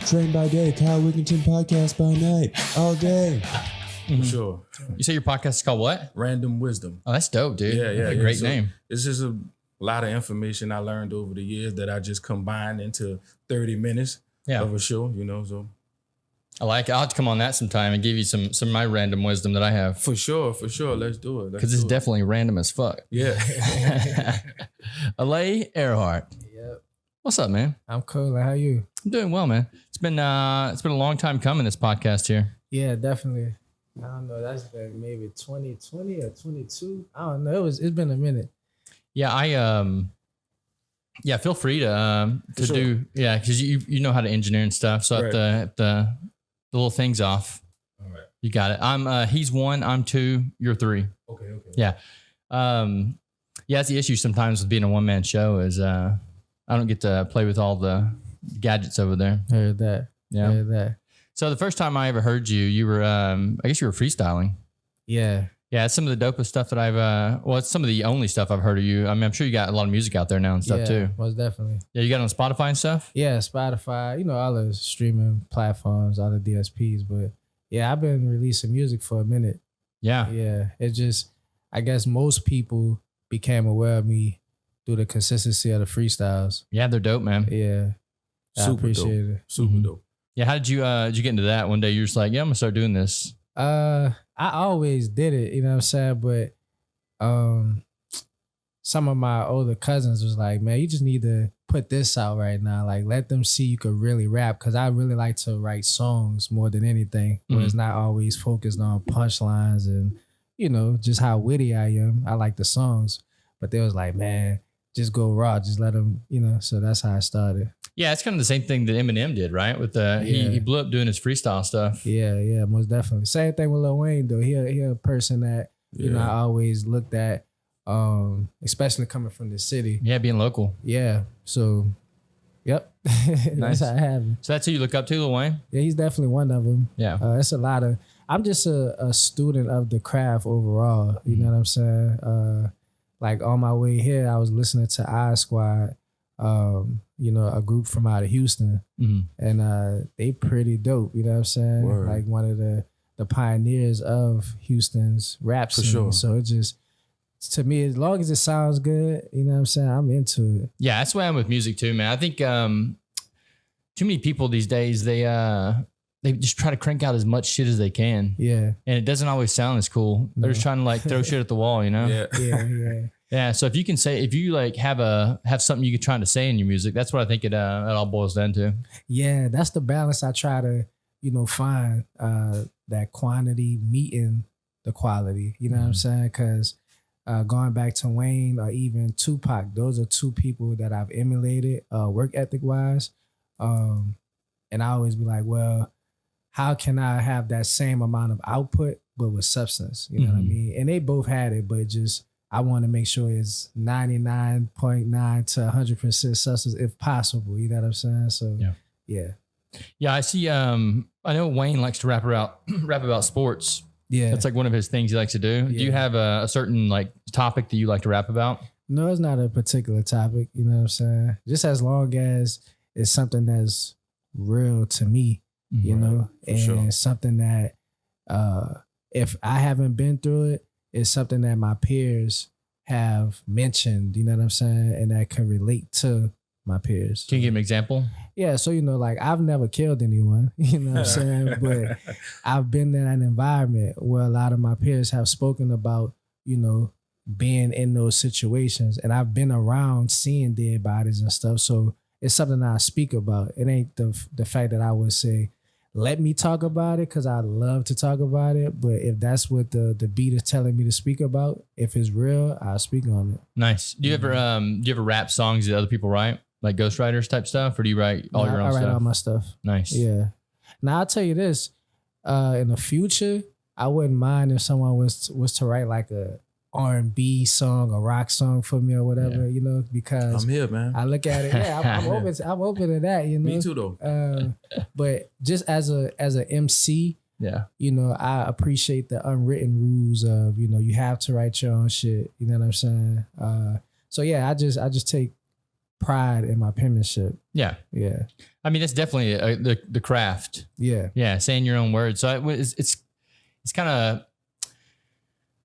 Train by day, Kyle Wigginton podcast by night, all day. For sure. You say your podcast is called what? Random Wisdom. Oh, that's dope, dude. Yeah. That's a great name. It's just a lot of information I learned over the years that I just combined into 30 minutes of a show, So I like it. I'll have to come on that sometime and give you some of my random wisdom that I have. For sure. Let's do it. Because it's definitely random as fuck. Yeah. Allay Earhart. Yep. What's up, man? I'm cool. How you? I'm doing well, man. It's been a long time coming, this podcast here. Yeah, definitely. I don't know. That's like maybe 2020 or 22. I don't know. It's been a minute. Yeah, feel free to do, because you know how to engineer and stuff. So Right. if the little things off, All right. you got it. He's 1, I'm 2, you're 3. Okay. Yeah. That's the issue sometimes with being a one-man show is I don't get to play with all the gadgets over there. Heard that. Yeah. Heard that. So the first time I ever heard you, you were, I guess you were freestyling. Yeah. Yeah, it's some of the dopest stuff that it's some of the only stuff I've heard of you. I mean, I'm sure you got a lot of music out there now and stuff too. Most definitely. Yeah, you got it on Spotify and stuff? Yeah, Spotify, all the streaming platforms, all the DSPs. But yeah, I've been releasing music for a minute. Yeah. Yeah. It just, I guess most people became aware of me through the consistency of the freestyles. Yeah, they're dope, man. Yeah. I Super appreciate dope. it. Super dope. Yeah, how did you get into that one day? You're just like, yeah, I'm gonna start doing this. I always did it, you know what I'm saying? But some of my older cousins was like, man, you just need to put this out right now. Like, let them see you could really rap. Cause I really like to write songs more than anything, where it's not always focused on punchlines and, just how witty I am. I like the songs. But they was like, man, just go raw. Just let them, so that's how I started. Yeah, it's kind of the same thing that Eminem did, right? With he blew up doing his freestyle stuff. Yeah, most definitely. Same thing with Lil Wayne though. He a person that I always looked at, especially coming from the city. Yeah, being local. Yeah, so yep, Nice. that's how it happened. So that's who you look up to, Lil Wayne? Yeah, he's definitely one of them. Yeah. It's a lot of. I'm just a student of the craft overall. You know what I'm saying? Like on my way here, I was listening to I Squad. A group from out of Houston, and they pretty dope. You know what I'm saying? Word. Like one of the pioneers of Houston's rap scene. sure. So it just, to me, as long as it sounds good, you know what I'm saying, I'm into it. Yeah, that's the way I'm with music too, man. I think too many people these days, they just try to crank out as much shit as they can. Yeah, And it doesn't always sound as cool. They're just trying to like throw shit at the wall, Yeah. yeah. Yeah. So if you like have something you could try to say in your music, that's what I think it all boils down to. Yeah, that's the balance I try to, find, that quantity meeting the quality. You know what I'm saying? Because going back to Wayne or even Tupac, those are two people that I've emulated work ethic wise. And I always be like, well, how can I have that same amount of output but with substance? You know what I mean? And they both had it, but I want to make sure it's 99.9 to 100% substance if possible. You know what I'm saying? So yeah. Yeah, I see. I know Wayne likes to rap about sports. Yeah. That's like one of his things he likes to do. Yeah. Do you have a certain like topic that you like to rap about? No, it's not a particular topic. You know what I'm saying? Just as long as it's something that's real to me, and sure. something that if I haven't been through it, it's something that my peers have mentioned, you know what I'm saying? And that can relate to my peers. Can you give an example? Yeah, so like I've never killed anyone, you know what I'm saying? But I've been in an environment where a lot of my peers have spoken about, being in those situations. And I've been around seeing dead bodies and stuff. So it's something I speak about. It ain't the fact that I would say, let me talk about it, because I love to talk about it. But if that's what the beat is telling me to speak about, if it's real, I'll speak on it. Nice. Do you ever rap songs that other people write? Like ghostwriters type stuff, or do you write all your own stuff? I write all my stuff. Nice. Yeah. Now I'll tell you this: in the future, I wouldn't mind if someone was to write like a R&B song, a rock song for me or whatever, because I'm here, man. I look at it. Yeah, I'm open. I'm open to that. Me too, though. But just as a MC, Yeah. I appreciate the unwritten rules of you have to write your own shit. You know what I'm saying? So yeah, I just take pride in my penmanship. Yeah. Yeah. I mean, that's definitely the craft. Yeah. Yeah. Saying your own words. So it's kind of,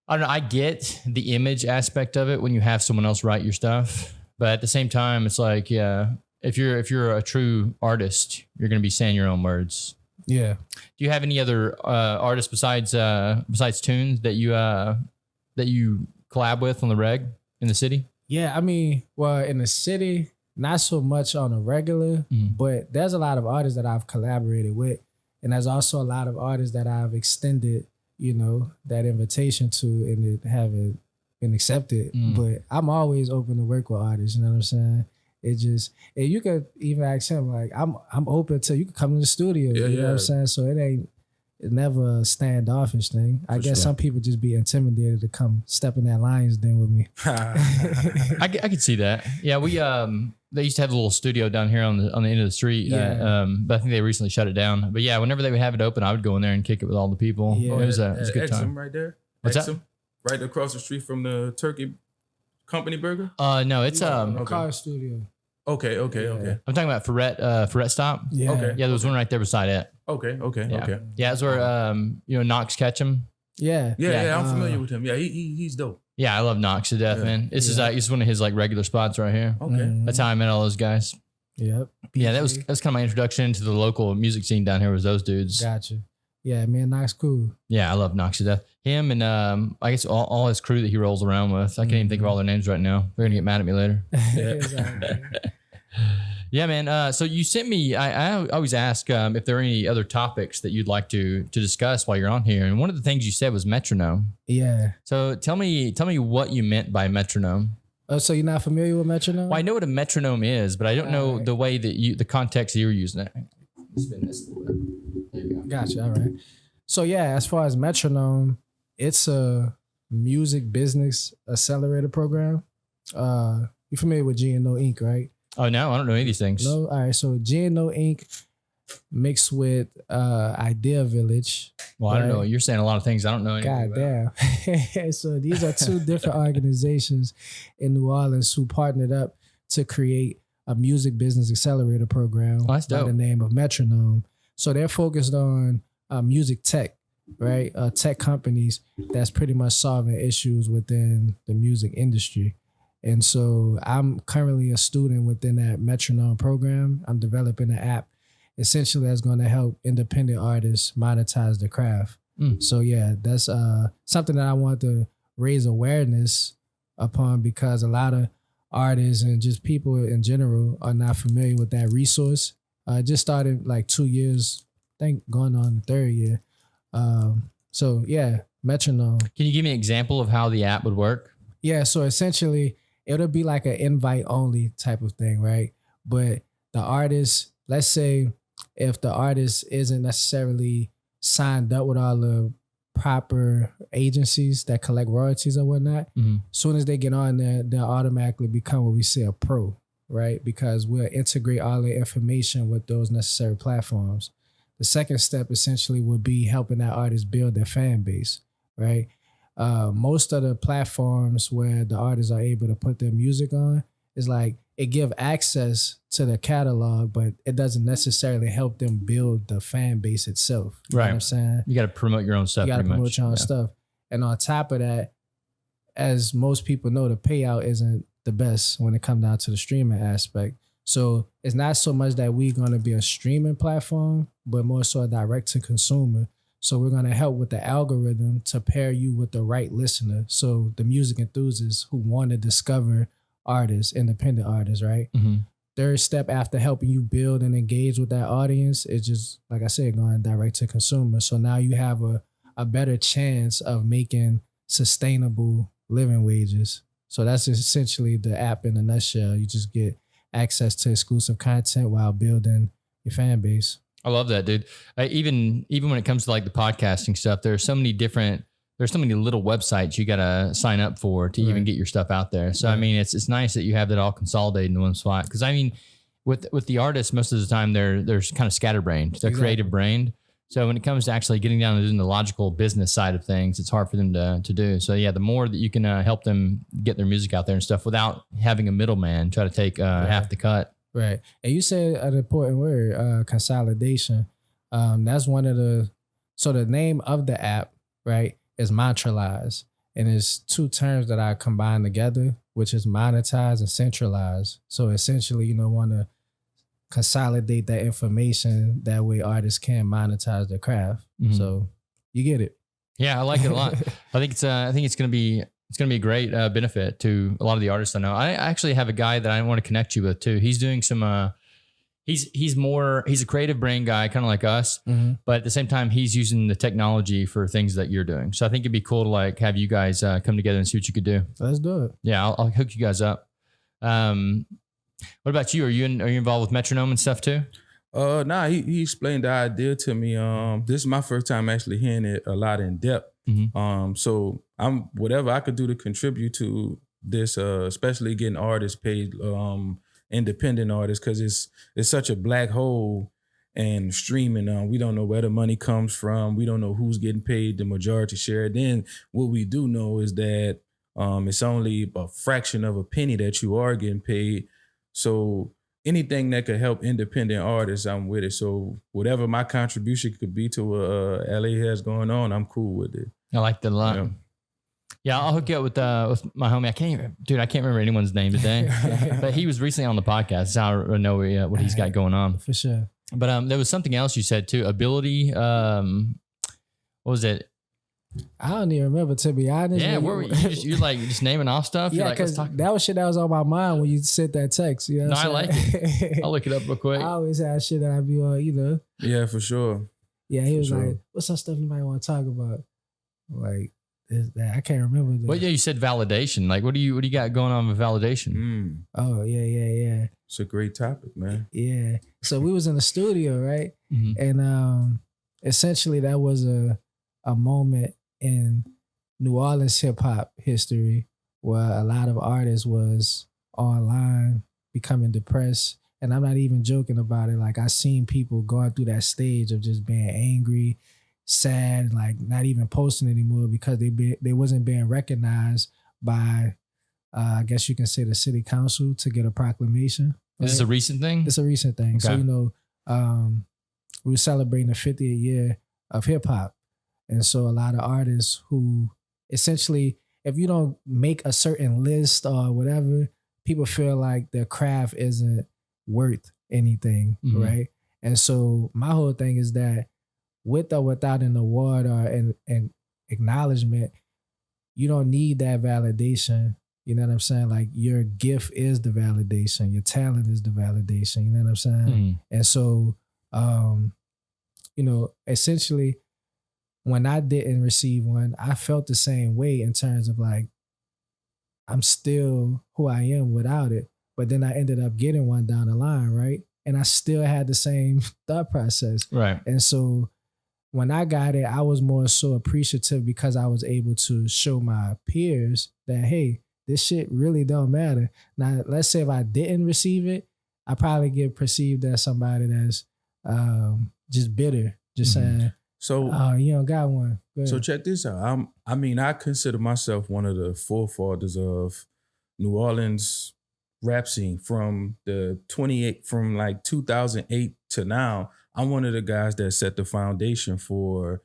I don't know. I get the image aspect of it when you have someone else write your stuff, but at the same time, it's like, yeah, if you're a true artist, you're going to be saying your own words. Yeah. Do you have any other artists besides Tunes that you collab with on the reg in the city? Yeah, I mean, well, in the city, not so much on a regular, but there's a lot of artists that I've collaborated with, and there's also a lot of artists that I've extended, that invitation to, and it haven't been accepted. But I'm always open to work with artists. You know what I'm saying? It just, and you could even ask him, like, I'm open to, you can come in the studio. You know what I'm saying? So it's never a standoffish thing. I guess some people just be intimidated to come step in that lion's den with me. I could see that. Yeah, we they used to have a little studio down here on the end of the street. Yeah. But I think they recently shut it down. But yeah, whenever they would have it open, I would go in there and kick it with all the people. Yeah. It was a good Exum time. right there. What's Exum, that? right across the street from the Turkey Company Burger. No, it's Car studio. Okay. I'm talking about Ferret Stop. Yeah. Okay. Yeah, there was one right there beside it. Okay. Yeah, that's where Knox Ketchum. Yeah. Yeah, I'm familiar with him. Yeah, he's dope. Yeah, I love Knox to death, man. This is one of his like regular spots right here. Okay. That's how I met all those guys. Yep. Yeah, that was kind of my introduction to the local music scene down here was those dudes. Gotcha. Yeah, man, Knox cool. Yeah, I love Knox to death. Him and I guess all his crew that he rolls around with. I can't even think of all their names right now. They're gonna get mad at me later. Yeah, man. So you sent me. I always ask if there are any other topics that you'd like to discuss while you're on here. And one of the things you said was metronome. Yeah. So tell me what you meant by metronome. Oh, so you're not familiar with metronome? Well, I know what a metronome is, but I don't know the way that the context that you were using it. Spin this a little bit. There you go. Gotcha. All right. So yeah, as far as metronome, it's a music business accelerator program. You're familiar with G&O Inc., right? Oh no, I don't know any of these things. No, all right. So G&O Inc. mixed with Idea Village. Well, I don't know. You're saying a lot of things I don't know anything God damn. So these are two different organizations in New Orleans who partnered up to create a music business accelerator program by the name of Metronome. So they're focused on music tech, right? Tech companies that's pretty much solving issues within the music industry. And so I'm currently a student within that Metronome program. I'm developing an app essentially that's going to help independent artists monetize their craft. So yeah, that's something that I want to raise awareness upon because a lot of artists and just people in general are not familiar with that resource. I just started like 2 years, I think going on the third year. So yeah, Metronome. Can you give me an example of how the app would work? Yeah, so essentially it'll be like an invite only type of thing, right? But the artist, let's say if the artist isn't necessarily signed up with all the proper agencies that collect royalties or whatnot, soon as they get on there, they'll automatically become what we say a pro, right? Because we'll integrate all the information with those necessary platforms. The second step essentially would be helping that artist build their fan base, right? Most of the platforms where the artists are able to put their music on is like it give access to the catalog, but it doesn't necessarily help them build the fan base itself. You know what I'm saying? You got to promote your own stuff. You got to promote your own stuff. And on top of that, as most people know, the payout isn't the best when it comes down to the streaming aspect. So it's not so much that we're going to be a streaming platform, but more so a direct to consumer. So we're going to help with the algorithm to pair you with the right listener. So the music enthusiasts who want to discover artists, independent artists, right? Third step after helping you build and engage with that audience is just, like I said, going direct to consumer. So now you have a better chance of making sustainable living wages. So that's essentially the app in a nutshell. You just get access to exclusive content while building your fan base. I love that, dude. Even when it comes to like the podcasting stuff, there's so many little websites you got to sign up for to even get your stuff out there. So, I mean, it's nice that you have that all consolidated in one spot. Cause I mean, with the artists, most of the time they're kind of scatterbrained. They're creative brained. So when it comes to actually getting down to the logical business side of things, it's hard for them to do. So yeah, the more that you can help them get their music out there and stuff without having a middleman try to take half the cut. Right. And you said an important word, consolidation. That's one of so the name of the app, right, is Montralize. And it's two terms that I combine together, which is monetize and centralize. So essentially, want to consolidate that information. That way artists can monetize their craft. Mm-hmm. So you get it. Yeah, I like it a lot. I think it's going to be a great benefit to a lot of the artists I know. I actually have a guy that I want to connect you with too. He's doing some he's a creative brain guy, kind of like us, but at the same time, he's using the technology for things that you're doing. So I think it'd be cool to like have you guys come together and see what you could do. Let's do it. Yeah, I'll hook you guys up. What about you? Are you involved with metronome and stuff too? Nah, he explained the idea to me. This is my first time actually hearing it a lot in depth. So I'm whatever I could do to contribute to this, especially getting artists paid, independent artists, because it's such a black hole. And streaming, we don't know where the money comes from. We don't know who's getting paid the majority share. Then what we do know is that it's only a fraction of a penny that you are getting paid. So anything that could help independent artists, I'm with it. So whatever my contribution could be to what LA has going on, I'm cool with it. I like that a lot. Yeah, I'll hook you up with my homie. I can't remember anyone's name today, but he was recently on the podcast. That's how I know what he's got going on. For sure. But there was something else you said too. Ability. What was it? I don't even remember, to be honest. Yeah, you're like just naming off stuff. Yeah, because that was shit that was on my mind when you sent that text. You know I like it. I'll look it up real quick. I always have shit that I be on, Yeah, for sure. Yeah, he was like, "What's some stuff you might want to talk about?" Like that, I can't remember. Well, yeah, you said validation. Like, what do you got going on with validation? Oh yeah. It's a great topic, man. Yeah. So we was in the studio, right? And essentially that was a moment in New Orleans hip hop history where a lot of artists was online becoming depressed. And I'm not even joking about it. Like I seen people going through that stage of just being angry, sad, like not even posting anymore because they wasn't being recognized by I guess you can say the city council to get a proclamation. Right? Is this a recent thing? It's a recent thing. Okay. So, we were celebrating the 50th year of hip hop. And so a lot of artists who essentially, if you don't make a certain list or whatever, people feel like their craft isn't worth anything, right? And so my whole thing is that with or without an award or an acknowledgement, you don't need that validation. You know what I'm saying? Like your gift is the validation. Your talent is the validation. You know what I'm saying? And so, essentially, when I didn't receive one, I felt the same way in terms of like, I'm still who I am without it. But then I ended up getting one down the line, right? And I still had the same thought process. Right. And so when I got it, I was more so appreciative because I was able to show my peers that, hey, this shit really don't matter. Now, let's say if I didn't receive it, I probably get perceived as somebody that's just bitter, just saying, so you don't got one. So check this out. I consider myself one of the forefathers of New Orleans rap scene from 2008 to now. I'm one of the guys that set the foundation for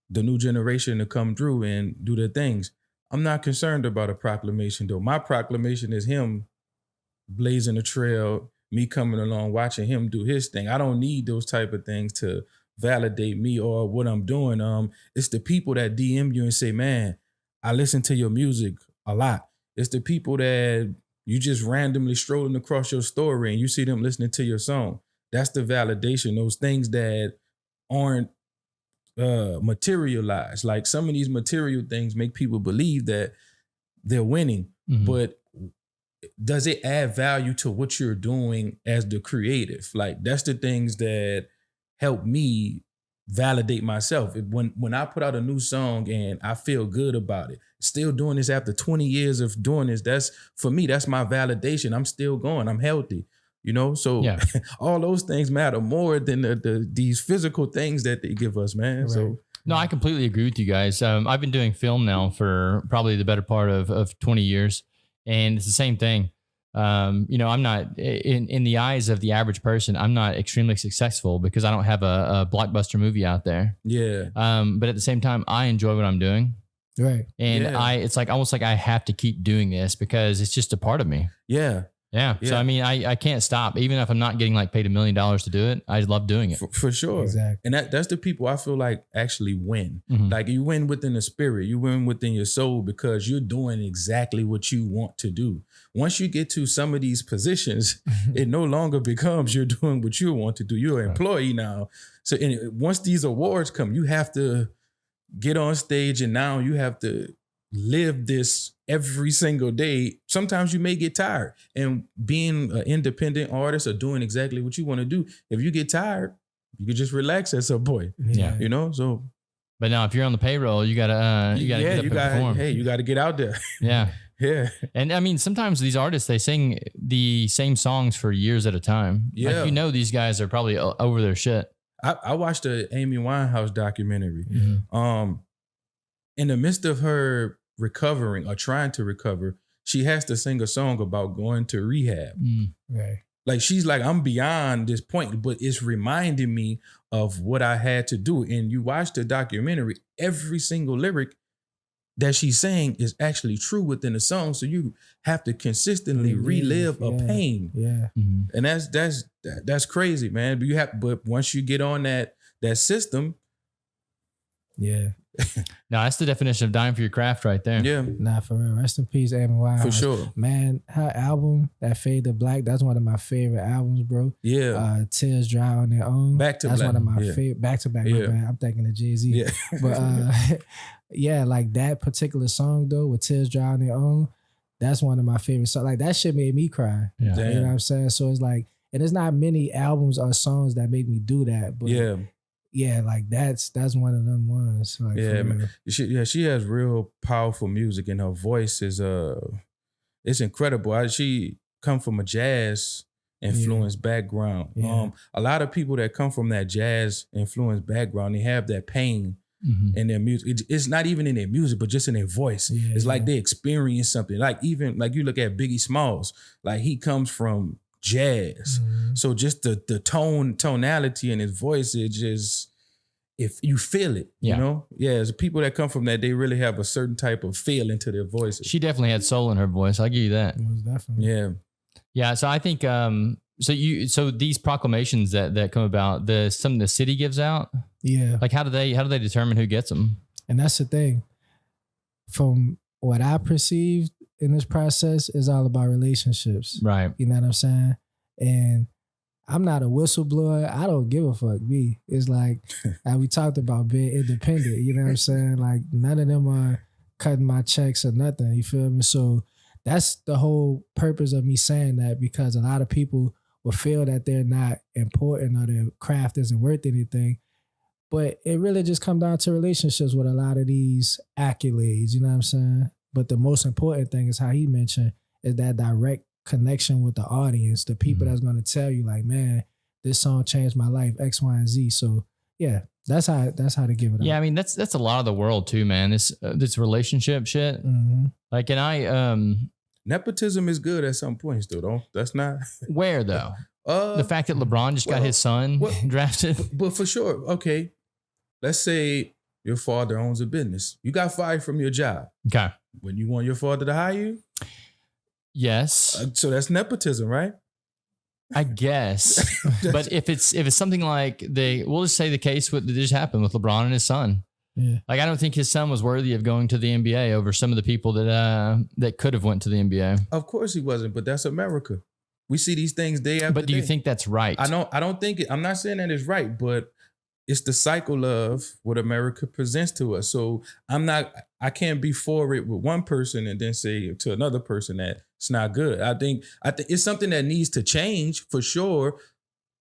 the new generation to come through and do their things. I'm not concerned about a proclamation though. My proclamation is him blazing a trail, me coming along, watching him do his thing. I don't need those type of things to validate me or what I'm doing. It's the people that DM you and say, man, I listen to your music a lot. It's the people that you just randomly strolling across your story and you see them listening to your song. That's the validation. Those things that aren't materialized. Like some of these material things make people believe that they're winning, but does it add value to what you're doing as the creative? Like that's the things that help me validate myself. When I put out a new song and I feel good about it, still doing this after 20 years of doing this, that's for me, that's my validation. I'm still going, I'm healthy. You know, so Yeah. all those things matter more than these physical things that they give us, man. Right. So No, I completely agree with you guys. I've been doing film now for probably the better part of 20 years. And it's the same thing. You know, I'm not in the eyes of the average person, I'm not extremely successful because I don't have a blockbuster movie out there. yeah, But at the same time, I enjoy what I'm doing. Right. And Yeah. it's like almost like I have to keep doing this because it's just a part of me. yeah, Yeah. So Yeah. I mean, I can't stop. Even if I'm not getting like paid $1 million to do it, I love doing it. for sure. Exactly. And that's the people I feel like actually win. Mhm. Like you win within the spirit, you win within your soul because you're doing exactly what you want to do. Once you get to some of these positions, it no longer becomes you're doing what you want to do. You're an employee now. So once these awards come, you have to get on stage and now you have to live this every single day. Sometimes you may get tired, and being an independent artist or doing exactly what you want to do, if you get tired, you can just relax at some point, Yeah. you know? So But now if you're on the payroll, you gotta get up and perform. hey, you got to get out there. Yeah. Yeah. And I mean, sometimes these artists, they sing the same songs for years at a time. Yeah. Like, you know, these guys are probably over their shit. I watched the Amy Winehouse documentary. Mm-hmm. In the midst of her recovering or trying to recover, she has to sing a song about going to rehab. Right. Like she's like, I'm beyond this point, but it's reminding me of what I had to do. And you watch the documentary, every single lyric that she's saying is actually true within the song. So you have to consistently relive a pain. Yeah. Mm-hmm. And that's crazy, man. But once you get on that system, Yeah. No, that's the definition of dying for your craft right there. yeah, Nah, for real. Rest in peace, Amy Winehouse. for sure. Man, her album, that Fade to Black, that's one of my favorite albums, bro. Yeah. Tears Dry on Their Own. Back to That's Black. one of my Yeah. favorite. Back to Back. Yeah. Man, I'm thinking of Jay-Z. Yeah. But yeah, like that particular song though, with Tears Dry on Their Own, that's one of my favorite songs. Like that shit made me cry. Yeah. Damn. You know what I'm saying? So it's like, and there's not many albums or songs that make me do that. But Yeah. like that's one of them ones. Like, Yeah, for man. real. She has real powerful music, and her voice is it's incredible. She come from a jazz influenced background. Yeah. A lot of people that come from that jazz influenced background, they have that pain Mm-hmm. in their music. It's not even in their music, but just in their voice. Yeah, It's like they experience something. Like even like you look at Biggie Smalls, like he comes from jazz. Mhm. So just the tonality in his voice, it just, if you feel it, Yeah. you know? Yeah, as people that come from that, they really have a certain type of feel into their voices. She definitely had soul in her voice. I'll give you that. Most definitely. Yeah. Yeah. So I think so these proclamations that come about, something the city gives out, Yeah. like how do they determine who gets them? And that's the thing. From what I perceived in this process, is all about relationships. Right. You know what I'm saying? And I'm not a whistleblower. I don't give a fuck. Me. It's like we talked about being independent. You know what I'm saying? Like none of them are cutting my checks or nothing. You feel me? So that's the whole purpose of me saying that, because a lot of people will feel that they're not important or their craft isn't worth anything. But it really just comes down to relationships with a lot of these accolades, you know what I'm saying? But the most important thing is how he mentioned is that direct connection with the audience, the people that's going to tell you like, man, this song changed my life, X, Y, and Z. So yeah, that's how to give it up. Yeah. I mean, that's a lot of the world too, man. This relationship shit. Mm-hmm. Like, and Nepotism is good at some points, though. That's not. where though? The fact that LeBron just got his son drafted. But for sure, okay. Let's say your father owns a business. You got fired from your job. Okay. When you want your father to hire you, Yes, so that's nepotism, right? I guess. But if it's something like we'll just say the case that just happened with LeBron and his son. Yeah. Like, I don't think his son was worthy of going to the NBA over some of the people that could have went to the NBA. Of course he wasn't, but that's America. We see these things day after day. But do you think that's right? I don't think it. I'm not saying that it's right, but it's the cycle of what America presents to us. So I can't be for it with one person and then say to another person that it's not good. I think it's something that needs to change for sure,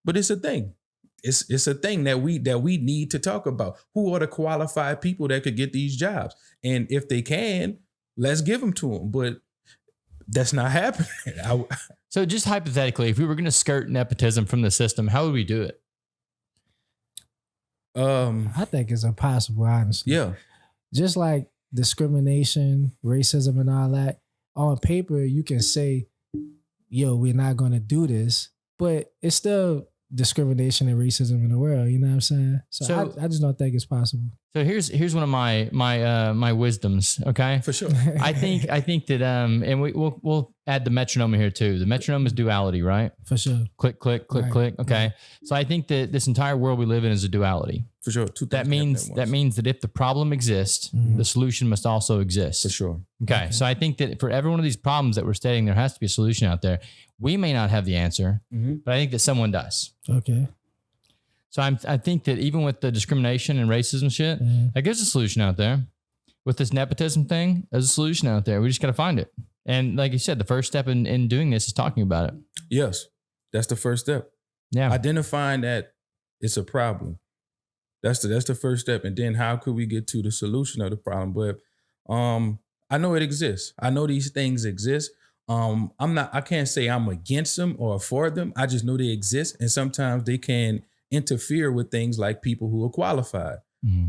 but it's a thing. It's a thing that we need to talk about. Who are the qualified people that could get these jobs? And if they can, let's give them to them. But That's not happening. So just hypothetically, if we were going to skirt nepotism from the system, how would we do it? I think it's impossible, honestly. Yeah. Just like discrimination, racism, and all that, on paper, you can say, yo, we're not going to do this, but it's still discrimination and racism in the world. You know what I'm saying? So I just don't think it's possible. So here's one of my wisdoms. Okay, For sure. I think that and we'll add the metronome here too. The metronome is duality, right? For sure. Click, click, click, Right. click. Okay, so I think that this entire world we live in is a duality. For sure. That means that if the problem exists, the solution must also exist. For sure. Okay, so I think that for every one of these problems that we're stating, there has to be a solution out there. We may not have the answer, but I think that someone does. Okay. So I think that even with the discrimination and racism shit, there's a solution out there. With this nepotism thing, there's a solution out there. We just got to find it. And like you said, the first step in doing this is talking about it. Yes. That's the first step. Yeah. Identifying that it's a problem. That's the first step. And then how could we get to the solution of the problem? But I know it exists. I know these things exist. I can't say I'm against them or for them. I just know they exist. And sometimes they can interfere with things like people who are qualified,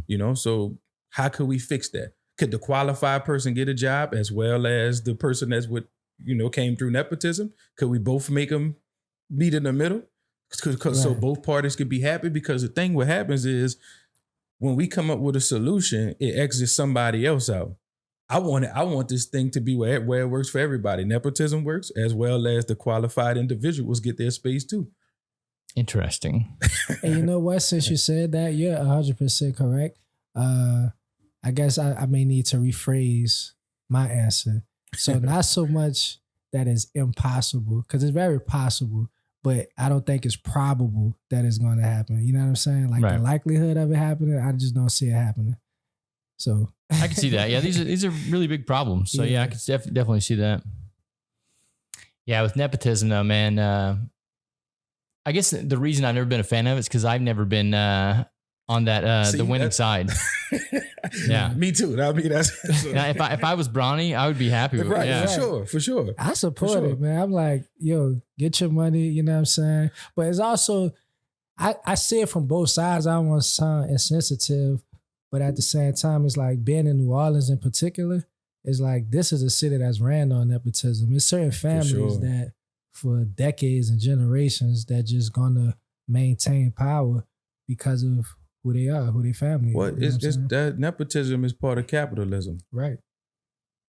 you know? So how could we fix that? Could the qualified person get a job as well as the person that's came through nepotism? Could we both make them meet in the middle? So both parties could be happy? Because the thing what happens is when we come up with a solution, it exits somebody else out. I want this thing to be where it works for everybody. Nepotism works as well as the qualified individuals get their space too. Interesting. And you know what? Since you said that, you're 100% correct. I guess I may need to rephrase my answer. So not so much that it's impossible, because it's very possible, but I don't think it's probable that it's going to happen. You know what I'm saying? Like the likelihood of it happening, I just don't see it happening. So I can see that. Yeah, these are really big problems. So yeah I can definitely see that. Yeah, with nepotism though, man. I guess the reason I've never been a fan of it is because I've never been on that the winning side. Yeah, me too. I mean, that's now, if I was Bronny, I would be happy with it. Yeah. For sure. I support it, man. I'm like, yo, get your money. You know what I'm saying? But it's also, I see it from both sides. I don't want to sound insensitive, but at the same time, it's like being in New Orleans in particular. It's like this is a city that's ran on nepotism. It's certain families that for decades and generations that just gonna maintain power because of who they are, who their family well, is. It's that nepotism is part of capitalism. Right.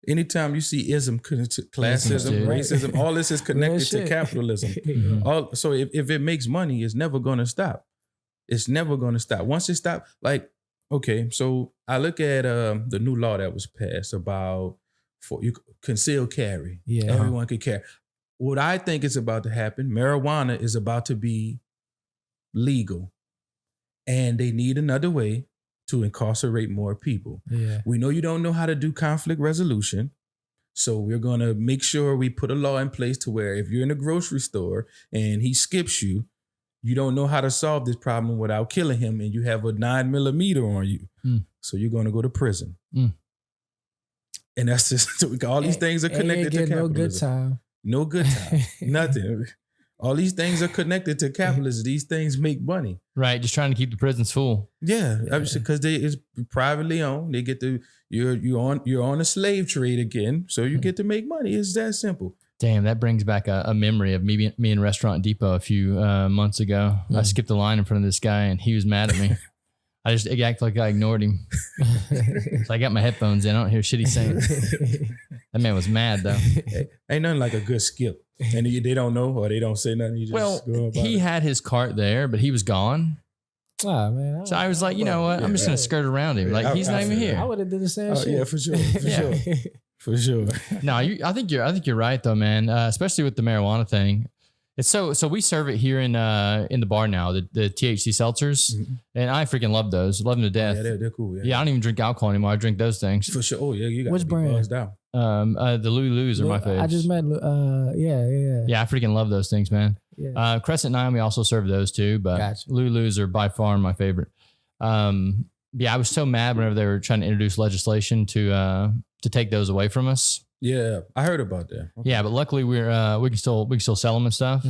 Anytime you see ism, classism, racism, all this is connected to capitalism. So if it makes money, it's never gonna stop. It's never gonna stop. Once it stops, like, okay, so I look at the new law that was passed about for you concealed carry. Yeah. Everyone could carry. What I think is about to happen, marijuana is about to be legal. And they need another way to incarcerate more people. Yeah. We know you don't know how to do conflict resolution. So we're going to make sure we put a law in place to where if you're in a grocery store and he skips you, you don't know how to solve this problem without killing him and you have a 9mm on you. So you're going to go to prison. And that's just, all these things are connected to capitalism. No good time. No good time. Nothing. All these things are connected to capitalism. These things make money. Right. Just trying to keep the prisons full. Yeah. Because it's privately owned. They get to, you're on a slave trade again. So you get to make money. It's that simple. Damn, that brings back a memory of me in Restaurant Depot a few months ago. I skipped the line in front of this guy and he was mad at me. It acted like I ignored him. So I got my headphones in. I don't hear shit he's saying. That man was mad though. Ain't nothing like a good skip. And they don't know or they don't say nothing. You just go about he had his cart there, but he was gone. Oh, man. So I was like, you know what? I'm just going to skirt around him. Like, he's not even here. I would have did the same shit. Yeah, for sure. For sure. No, I think you're right though, man. Especially with the marijuana thing. It's so we serve it here in the bar now, the THC seltzers, and I freaking love those. Love them to death. Yeah, they're cool. Yeah, I don't even drink alcohol anymore. I drink those things. For sure. Oh yeah, you got which brand? Buzzed out. The Lulu's are my favorite. I just met. Yeah, I freaking love those things, man. Yeah. Crescent 9, we also serve those too, but Lulu's are by far my favorite. I was so mad whenever they were trying to introduce legislation to to take those away from us. Yeah, I heard about that. Okay. Yeah, but luckily we can still sell them and stuff.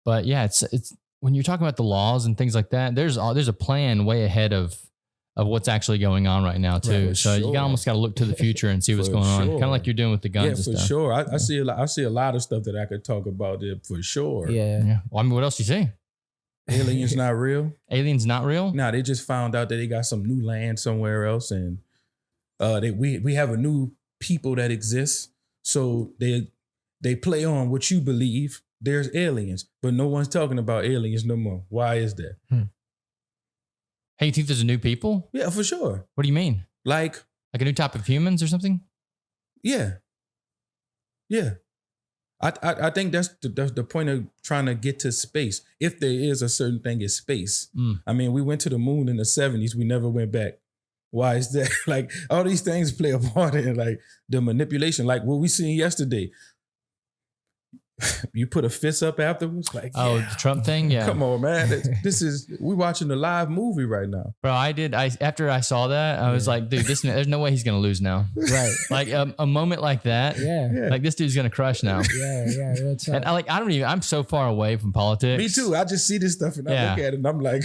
But yeah, it's when you're talking about the laws and things like that, there's a plan way ahead of what's actually going on right now too. Right, so you almost got to look to the future and see what's going on, kind of like you're doing with the guns. Yeah, and for stuff. sure. I see a lot of stuff that I could talk about there for sure. Yeah. Well, I mean, what else do you see? Aliens not real. Aliens not real? Nah, they just found out that they got some new land somewhere else, and we have a new people that exists. So they play on what you believe. There's aliens, but no one's talking about aliens no more. Why is that? Hey, you think there's a new people? Yeah, for sure. What do you mean? Like a new type of humans or something? Yeah. I think that's the point of trying to get to space. If there is a certain thing in space. I mean, we went to the moon in the 70s. We never went back. Why is that? Like all these things play a part in like the manipulation, like what we seen yesterday. You put a fist up afterwards, like the Trump thing. Yeah, come on, man. We watching a live movie right now, bro. After I saw that, I was like, dude, there's no way he's gonna lose now. Right, like a moment like that. Yeah, like this dude's gonna crush now. Yeah. And I'm so far away from politics. Me too. I just see this stuff and I look at it and I'm like,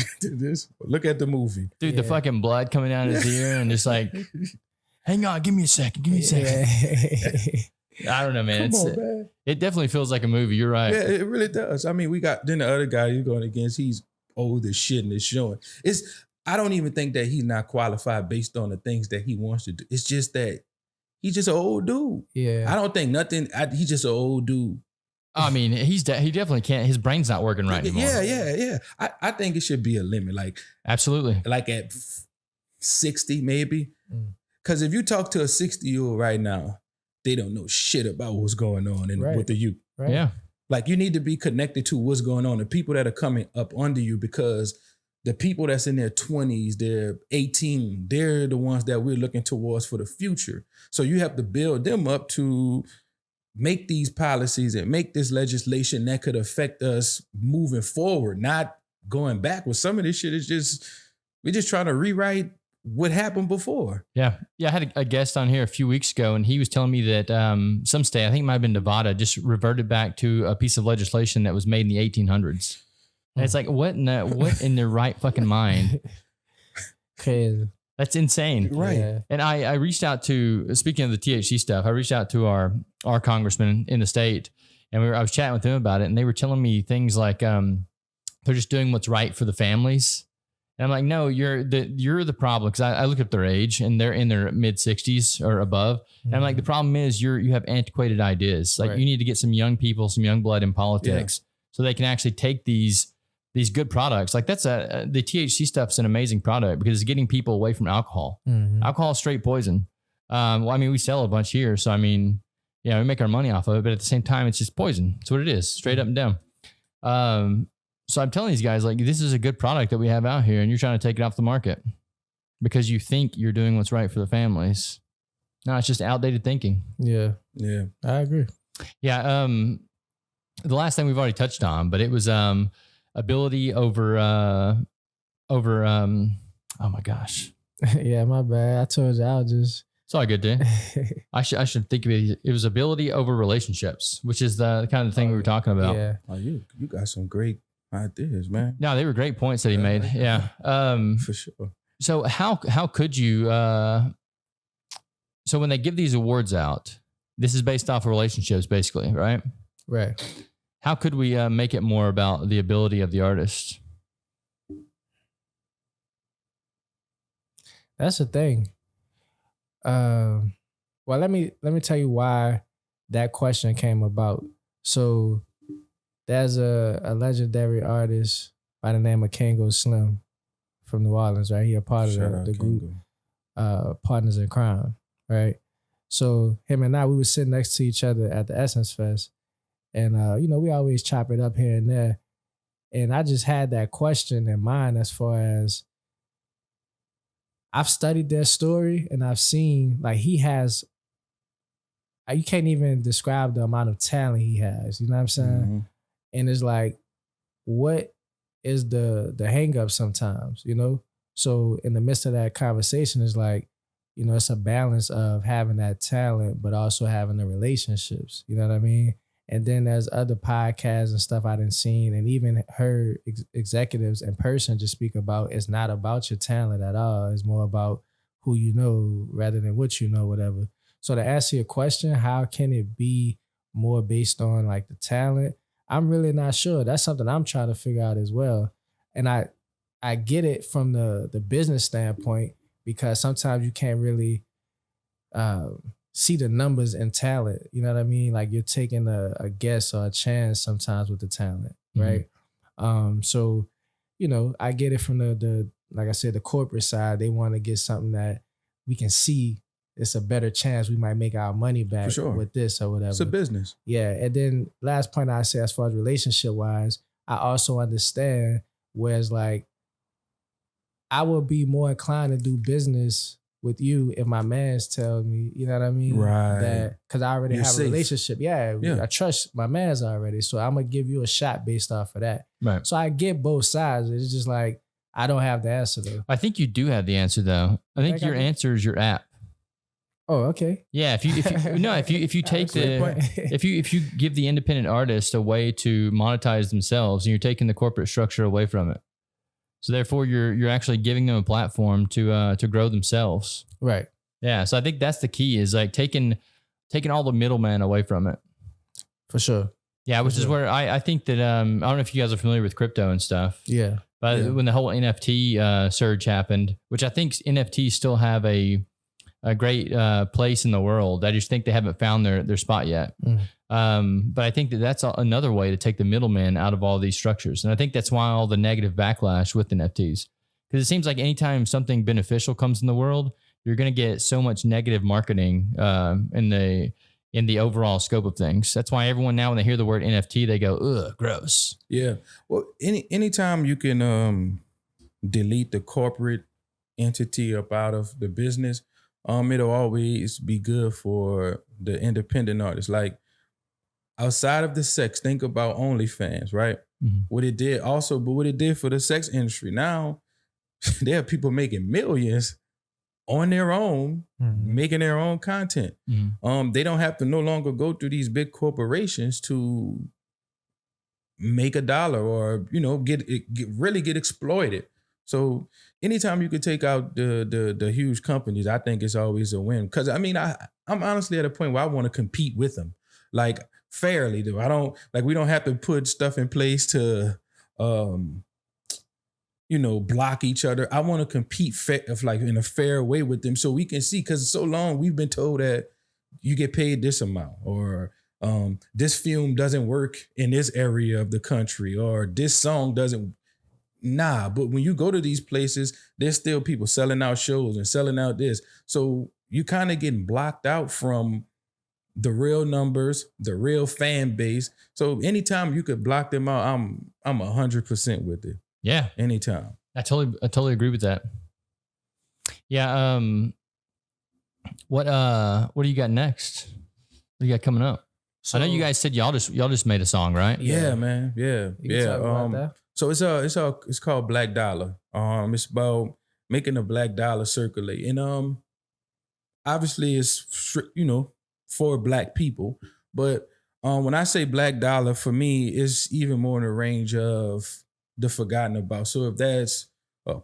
look at the movie, dude. The fucking blood coming down his ear and just like, hang on, give me a second. I don't know, man. Man. It definitely feels like a movie. You're right. Yeah, it really does. I mean, we got then the other guy he's going against. He's old as shit and it's showing. I don't even think that he's not qualified based on the things that he wants to do. It's just that he's just an old dude. Yeah, I don't think nothing. He's just an old dude. I mean, he definitely can't. His brain's not working right anymore. Yeah. I think it should be a limit. Like absolutely. Like at 60 maybe. Because if you talk to a 60-year-old right now, they don't know shit about what's going on with the youth. Right. Yeah. Like you need to be connected to what's going on. The people that are coming up under you, because the people that's in their 20s, they're 18, they're the ones that we're looking towards for the future. So you have to build them up to make these policies and make this legislation that could affect us moving forward, not going backwards. Some of this shit is we're just trying to rewrite what happened before. Yeah. I had a guest on here a few weeks ago, and he was telling me that some state, I think it might have been Nevada, just reverted back to a piece of legislation that was made in the 1800s. And it's like, what in their right fucking mind? Crazy. That's insane. Right. Yeah. And I reached out to, speaking of the THC stuff, I reached out to our congressman in the state, and I was chatting with them about it, and they were telling me things like they're just doing what's right for the families. And I'm like, no, you're the problem. Because I look up their age, and they're in their mid 60s or above. And I'm like, the problem is you have antiquated ideas. Like you need to get some young people, some young blood in politics, so they can actually take these good products. Like the THC stuff's an amazing product because it's getting people away from alcohol. Alcohol is straight poison. Well, I mean, we sell a bunch here, so I mean, yeah, we make our money off of it, but at the same time, it's just poison. That's what it is, straight up and down. So I'm telling these guys, like, this is a good product that we have out here, and you're trying to take it off the market because you think you're doing what's right for the families. No, it's just outdated thinking. Yeah, I agree. Yeah. The last thing we've already touched on, but it was ability over oh my gosh. Yeah, my bad. I told you I'll just. It's all good, dude. I should think of it. It was ability over relationships, which is the kind of thing we were talking about. Yeah. Oh, you got some great ideas, man. No, they were great points that he made. Yeah. For sure. So how could you so when they give these awards out, this is based off of relationships basically, right? Right. How could we make it more about the ability of the artist? That's the thing. Well, let me tell you why that question came about. So there's a legendary artist by the name of Kango Slim from New Orleans, right? He a part of the group Partners in Crime, right? So him and I, we were sitting next to each other at the Essence Fest, and we always chop it up here and there. And I just had that question in mind as far as I've studied their story and I've seen like he has, you can't even describe the amount of talent he has. You know what I'm saying? Mm-hmm. And it's like, what is the hang up sometimes, So in the midst of that conversation, it's like, you know, it's a balance of having that talent, but also having the relationships. You know what I mean? And then there's other podcasts and stuff I done seen and even heard executives in person just speak about it's not about your talent at all. It's more about who you know rather than what you know, whatever. So to answer your question, how can it be more based on like the talent? I'm really not sure. That's something I'm trying to figure out as well. And I get it from the business standpoint because sometimes you can't really see the numbers in talent. You know what I mean? Like you're taking a guess or a chance sometimes with the talent, right? So, you know, I get it from the like I said, the corporate side. They want to get something that we can see. It's a better chance we might make our money back with this or whatever. It's a business. Yeah. And then last point I say as far as relationship wise, I also understand whereas like I would be more inclined to do business with you if my mans tell me, you know what I mean? Right. That because I already have a relationship. Yeah, I trust my mans already. So I'm gonna give you a shot based off of that. Right. So I get both sides. It's just like I don't have the answer though. I think you do have the answer though. I think your answer is your app. Oh, okay. Yeah, if you take if you give the independent artist a way to monetize themselves and you're taking the corporate structure away from it. So therefore you're actually giving them a platform to grow themselves. Right. Yeah. So I think that's the key is like taking all the middleman away from it. For sure. Yeah, which is where I think that I don't know if you guys are familiar with crypto and stuff. Yeah. But when the whole NFT surge happened, which I think NFTs still have a great place in the world. I just think they haven't found their spot yet. But I think that's another way to take the middleman out of all these structures. And I think that's why all the negative backlash with NFTs. Because it seems like anytime something beneficial comes in the world, you're going to get so much negative marketing in the overall scope of things. That's why everyone now, when they hear the word NFT, they go, ugh, gross. Yeah. Well, anytime you can delete the corporate entity up out of the business, it'll always be good for the independent artists. Like outside of the sex, think about OnlyFans, right? What it did for the sex industry. Now there are people making millions on their own, making their own content. They don't have to no longer go through these big corporations to make a dollar or, you know, get exploited. So anytime you could take out the huge companies, I think it's always a win. Because I mean, I'm honestly at a point where I want to compete with them, like fairly. Though I don't like we don't have to put stuff in place to, block each other. I want to compete in a fair way with them, so we can see. Because so long we've been told that you get paid this amount, or this film doesn't work in this area of the country, or this song doesn't. Nah, but when you go to these places, there's still people selling out shows and selling out this. So you kind of getting blocked out from the real numbers, the real fan base. So anytime you could block them out, I'm 100% with it. Yeah. Anytime. I totally agree with that. Yeah. What do you got next? What do you got coming up? So, I know you guys said y'all just made a song, right? Yeah, man. Yeah. Talk about that? So it's called Black Dollar. It's about making a black dollar circulate, and obviously it's for black people. But when I say black dollar, for me, it's even more in the range of the forgotten about. So if that's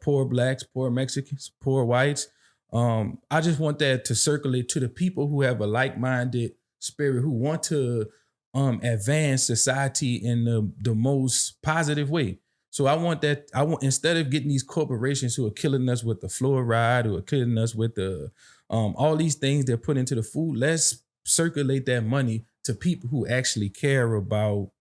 poor blacks, poor Mexicans, poor whites, I just want that to circulate to the people who have a like-minded spirit, who want to advance society in the most positive way. So I want instead of getting these corporations who are killing us with the fluoride, who are killing us with the all these things they're put into the food, let's circulate that money to people who actually care about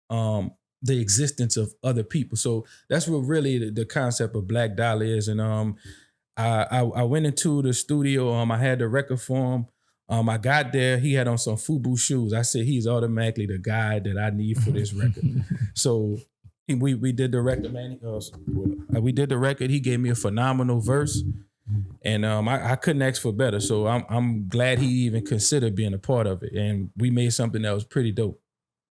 the existence of other people. So that's what really the concept of Black Dollar is. And I went into the studio. I had the record for him. I got there. He had on some FUBU shoes. I said he's automatically the guy that I need for this record. So we did the record, man. We did the record. He gave me a phenomenal verse, and I couldn't ask for better. So I'm glad he even considered being a part of it, and we made something that was pretty dope.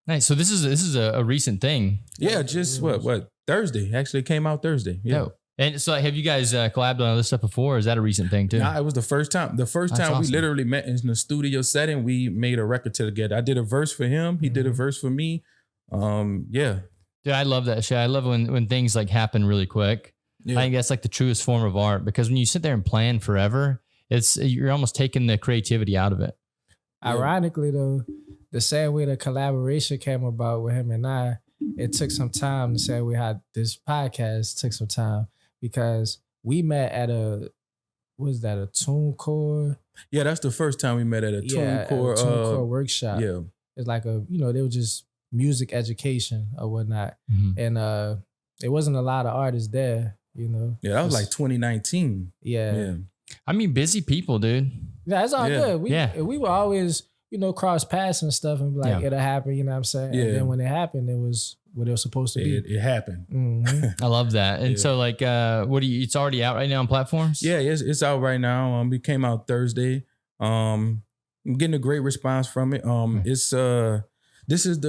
Nice. So this is a recent thing. Yeah, just what Thursday. Actually, it came out Thursday. Yeah. Dope. And so have you guys collabed on other stuff before? Or is that a recent thing too? Nah, it was the first time. The first That's time we awesome. literally met in the studio setting, we made a record together. I did a verse for him. He did a verse for me. Yeah. Dude, I love that shit. I love when things like happen really quick. Yeah. I think that's like the truest form of art because when you sit there and plan forever, you're almost taking the creativity out of it. Ironically, though, the same way the collaboration came about with him and I, it took some time. The same way how this podcast took some time because we met at a TuneCore? Yeah, that's the first time we met at a TuneCore workshop. Yeah. It's like they were just music education or whatnot. Mm-hmm. And it wasn't a lot of artists there, Yeah, that was like 2019. Yeah. I mean, busy people, dude. Yeah, it's all good. We were always, cross paths and stuff and be like, it'll happen, you know what I'm saying? Yeah. And then when it happened, it was what it was supposed to be. It happened. Mm-hmm. I love that. And so like, it's already out right now on platforms? Yeah, it's out right now. It came out Thursday. I'm getting a great response from it. It's this is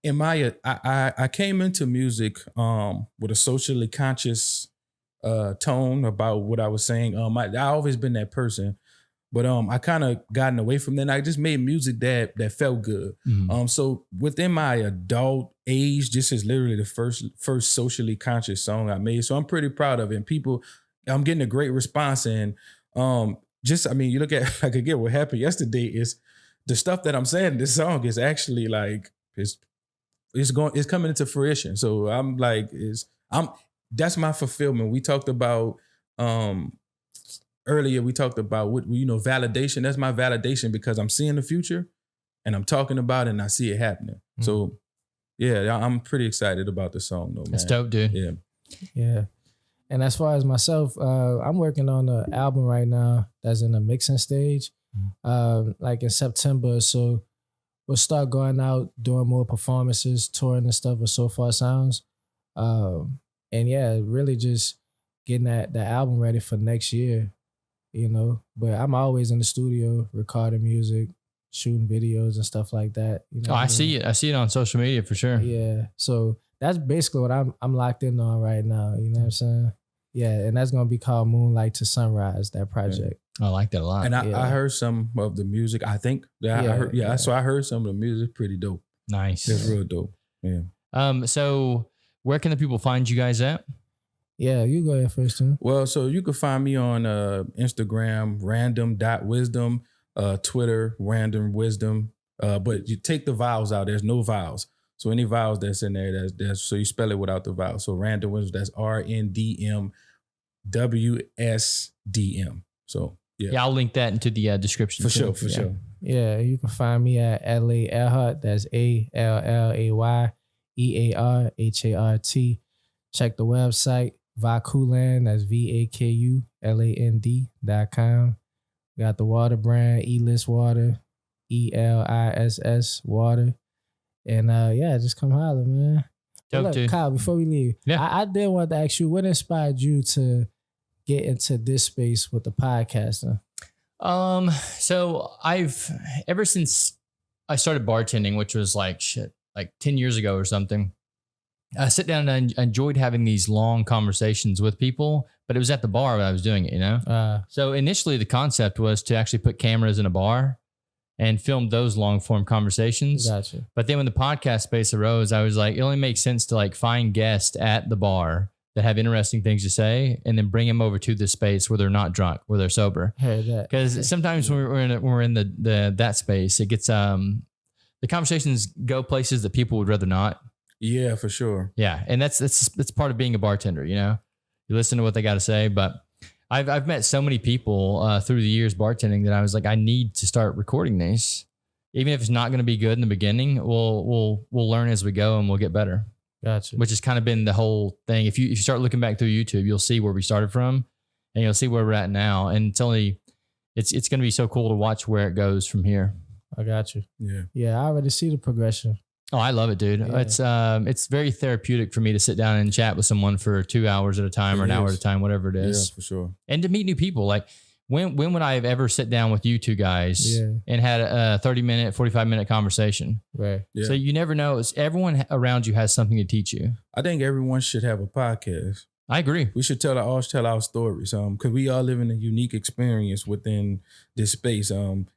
I came into music with a socially conscious tone about what I was saying. I always been that person, but I kind of gotten away from that. And I just made music that felt good. Mm-hmm. So within my adult age, this is literally the first socially conscious song I made. So I'm pretty proud of it. And I'm getting a great response. And you look at like again what happened yesterday is the stuff that I'm saying in this song is actually like it's coming into fruition. So I'm like that's my fulfillment. We talked about earlier. We talked about what validation. That's my validation because I'm seeing the future, and I'm talking about it, and I see it happening. Mm-hmm. So yeah, I'm pretty excited about the song though. Man. That's dope, dude. Yeah. And as far as myself, I'm working on an album right now that's in the mixing stage. Like in September, so we'll start going out doing more performances, touring and stuff with So Far Sounds. And yeah, really just getting the album ready for next year, But I'm always in the studio recording music, shooting videos and stuff like that. I see it. I see it on social media for sure. Yeah. So that's basically what I'm locked in on right now. You know what I'm saying? Yeah, and that's gonna be called Moonlight to Sunrise, that project. Yeah. I like that a lot. And I heard some of the music. I think that I heard. So I heard some of the music. Pretty dope. Nice. It's real dope. Yeah. So where can the people find you guys at? Yeah, you go ahead first, too. Well, so you can find me on Instagram, random.wisdom, Twitter, random wisdom. But you take the vowels out. There's no vowels. So any vowels that's in there, that's so you spell it without the vowels. So random wisdom, that's RNDMWSDM. So yeah, I'll link that into the description for sure. Yeah, you can find me at Allay Earhart. That's ALLAYEARHART. Check the website Vakuland. That's VAKULAND.com. Got the water brand Eliss Water, ELISS Water. And just come holler, man. Dope, dude. Kyle, before we leave, I did want to ask you, what inspired you to get into this space with the podcasting? So ever since I started bartending, which was like 10 years ago or something, I sit down and I enjoyed having these long conversations with people, but it was at the bar when I was doing it, So initially the concept was to actually put cameras in a bar and film those long form conversations. Gotcha. But then when the podcast space arose, I was like, it only makes sense to like find guests at the bar that have interesting things to say and then bring them over to the space where they're not drunk, where they're sober. Because sometimes when we're in that space, it gets, the conversations go places that people would rather not. Yeah, for sure. Yeah. And that's part of being a bartender, you listen to what they got to say, but I've met so many people through the years bartending that I was like, I need to start recording these. Even if it's not going to be good in the beginning, we'll learn as we go and we'll get better. Gotcha. Which has kind of been the whole thing. If you start looking back through YouTube, you'll see where we started from and you'll see where we're at now. And it's going to be so cool to watch where it goes from here. I got you. Yeah. Yeah, I already see the progression. Oh, I love it, dude. Yeah. It's very therapeutic for me to sit down and chat with someone for 2 hours at a time or an hour at a time, whatever it is. Yeah, for sure. And to meet new people. Like when would I have ever sit down with you two guys and had a 30-minute, 45-minute conversation? Right. Yeah. So you never know. Everyone around you has something to teach you. I think everyone should have a podcast. I agree. We should tell our stories. Because we all live in a unique experience within this space.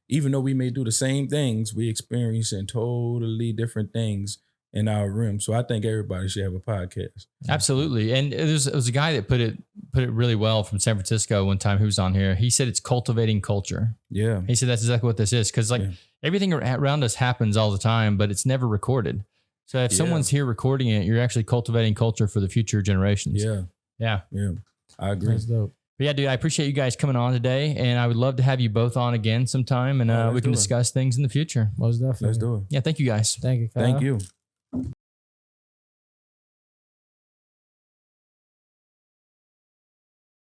Even though we may do the same things, we experience in totally different things in our room. So I think everybody should have a podcast. Absolutely. And it was a guy that put it really well from San Francisco one time who was on here. He said it's cultivating culture. Yeah. He said that's exactly what this is. Cause like everything around us happens all the time, but it's never recorded. So if someone's here recording it, you're actually cultivating culture for the future generations. Yeah. Yeah. Yeah. I agree. That's dope. But yeah, dude, I appreciate you guys coming on today, and I would love to have you both on again sometime, and we can discuss things in the future. Most definitely. Let's do it. Yeah. Thank you guys. Thank you, Kyle. Thank you.